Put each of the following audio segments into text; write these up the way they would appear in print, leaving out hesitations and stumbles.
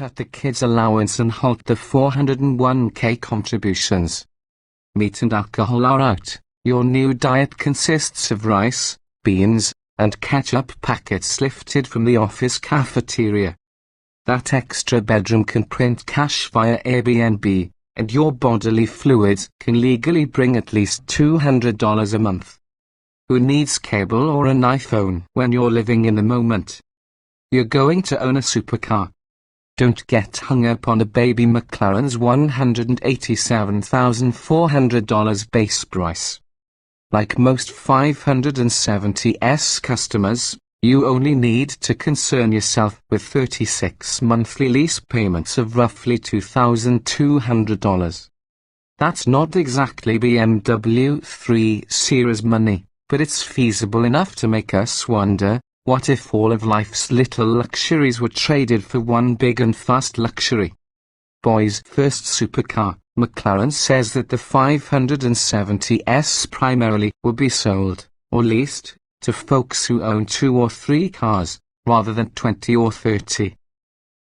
cut the kids' allowance and halt the 401k contributions. Meat and alcohol are out. Your new diet consists of rice, beans, and ketchup packets lifted from the office cafeteria. That extra bedroom can print cash via Airbnb, and your bodily fluids can legally bring at least $200 a month. Who needs cable or an iPhone when you're living in the moment? You're going to own a supercar. Don't get hung up on a baby McLaren's $187,400 base price. Like most 570S customers, you only need to concern yourself with 36 monthly lease payments of roughly $2,200. That's not exactly BMW 3 Series money, but it's feasible enough to make us wonder, what if all of life's little luxuries were traded for one big and fast luxury? Boy's first supercar, McLaren says that the 570S primarily will be sold, or leased, to folks who own 2 or 3 cars, rather than 20 or 30.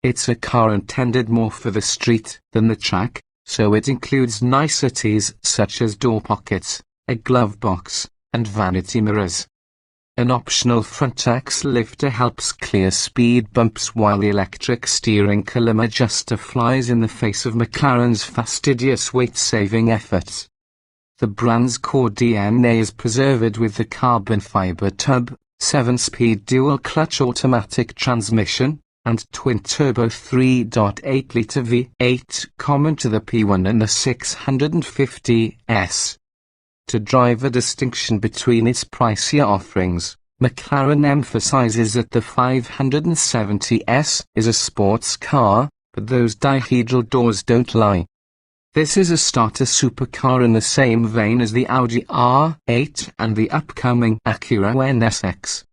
It's a car intended more for the street than the track, so it includes niceties such as door pockets, a glove box, and vanity mirrors. An optional front axle lifter helps clear speed bumps while the electric steering column adjuster flies in the face of McLaren's fastidious weight-saving efforts. The brand's core DNA is preserved with the carbon fiber tub, 7-speed dual-clutch automatic transmission, and twin-turbo 3.8-litre V8 common to the P1 and the 650S. To drive a distinction between its pricier offerings, McLaren emphasizes that the 570S is a sports car, but those dihedral doors don't lie. This is a starter supercar in the same vein as the Audi R8 and the upcoming Acura NSX.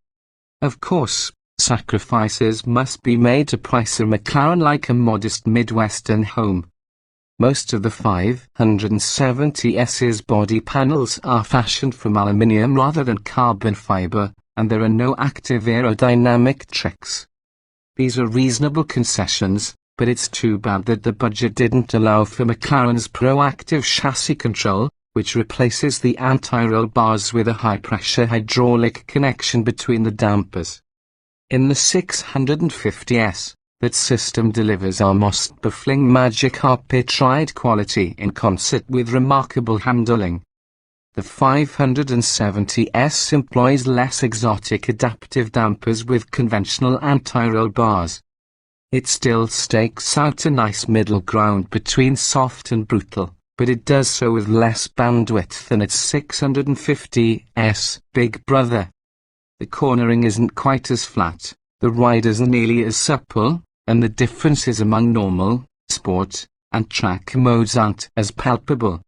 Of course, sacrifices must be made to price a McLaren like a modest Midwestern home. Most of the 570S's body panels are fashioned from aluminium rather than carbon fiber, and there are no active aerodynamic tricks. These are reasonable concessions, but it's too bad that the budget didn't allow for McLaren's proactive chassis control, which replaces the anti-roll bars with a high-pressure hydraulic connection between the dampers. In the 650S, that system delivers almost baffling magic carpet ride quality in concert with remarkable handling. The 570S employs less exotic adaptive dampers with conventional anti-roll bars. It still stakes out a nice middle ground between soft and brutal, but it does so with less bandwidth than its 650S big brother. The cornering isn't quite as flat, the ride isn't nearly as supple, and the differences among normal, sport, and track modes aren't as palpable.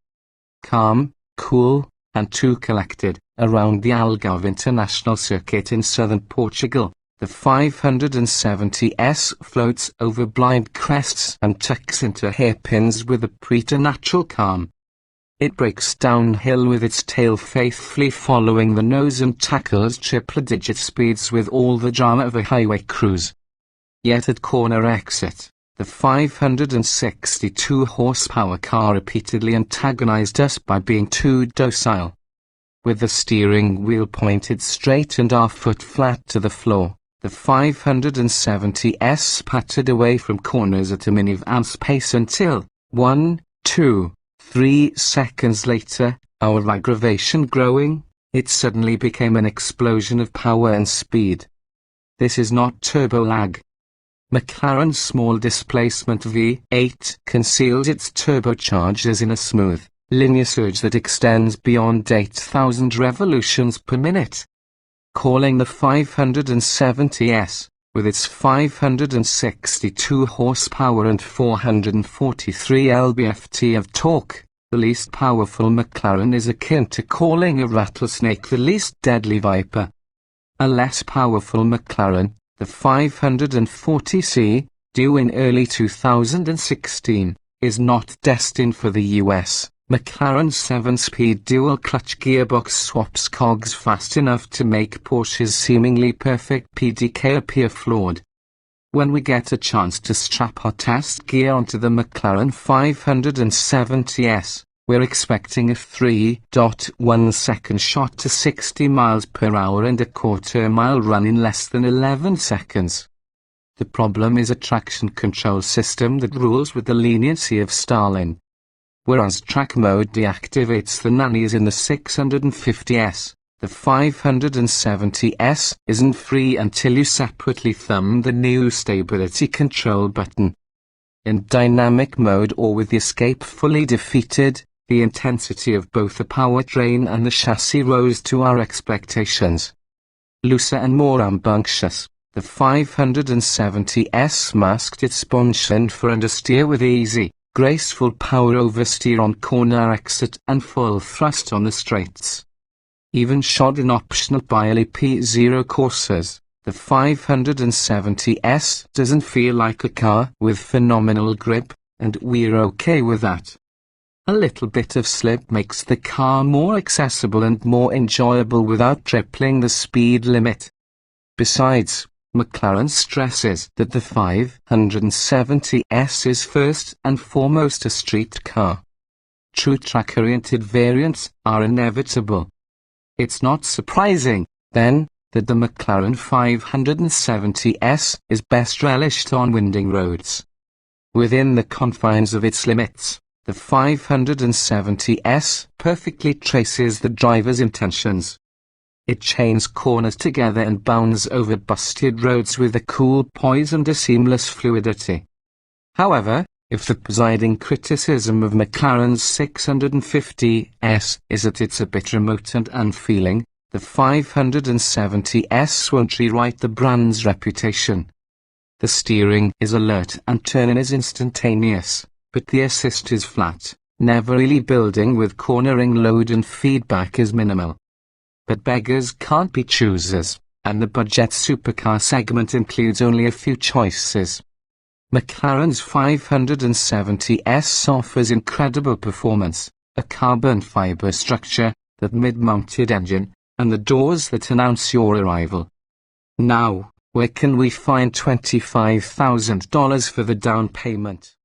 Calm, cool, and too collected, around the Algarve International Circuit in southern Portugal, the 570S floats over blind crests and tucks into hairpins with a preternatural calm. It breaks downhill with its tail faithfully following the nose and tackles triple-digit speeds with all the drama of a highway cruise. Yet at corner exit, the 562 horsepower car repeatedly antagonized us by being too docile. With the steering wheel pointed straight and our foot flat to the floor, the 570S pattered away from corners at a minivan's pace until, 1, 2, 3 seconds later, our aggravation growing, it suddenly became an explosion of power and speed. This is not turbo lag. McLaren's small displacement V8 conceals its turbochargers in a smooth, linear surge that extends beyond 8,000 revolutions per minute. Calling the 570S, with its 562 horsepower and 443 lb-ft of torque, the least powerful McLaren is akin to calling a rattlesnake the least deadly viper. A less powerful McLaren, the 540C, due in early 2016, is not destined for the US. McLaren's 7-speed dual-clutch gearbox swaps cogs fast enough to make Porsche's seemingly perfect PDK appear flawed. When we get a chance to strap our test gear onto the McLaren 570S, we're expecting a 3.1 second shot to 60 miles per hour and a quarter-mile run in less than 11 seconds. The problem is a traction control system that rules with the leniency of Stalin. Whereas track mode deactivates the nannies in the 650S, the 570S isn't free until you separately thumb the new stability control button. In dynamic mode or with the escape fully defeated, the intensity of both the powertrain and the chassis rose to our expectations. Looser and more rambunctious, the 570S masked its penchant for understeer with easy, graceful power oversteer on corner exit and full thrust on the straights. Even shod in optional Billy P0 coursers, the 570S doesn't feel like a car with phenomenal grip, and we're okay with that. A little bit of slip makes the car more accessible and more enjoyable without tripling the speed limit. Besides, McLaren stresses that the 570S is first and foremost a street car. True track-oriented variants are inevitable. It's not surprising, then, that the McLaren 570S is best relished on winding roads. Within the confines of its limits, the 570S perfectly traces the driver's intentions. It chains corners together and bounds over busted roads with a cool poise and a seamless fluidity. However, if the presiding criticism of McLaren's 650S is that it's a bit remote and unfeeling, the 570S won't rewrite the brand's reputation. The steering is alert and turning is instantaneous, but the assist is flat, never really building with cornering load and feedback is minimal. But beggars can't be choosers, and the budget supercar segment includes only a few choices. McLaren's 570S offers incredible performance, a carbon fiber structure, that mid-mounted engine, and the doors that announce your arrival. Now, where can we find $25,000 for the down payment?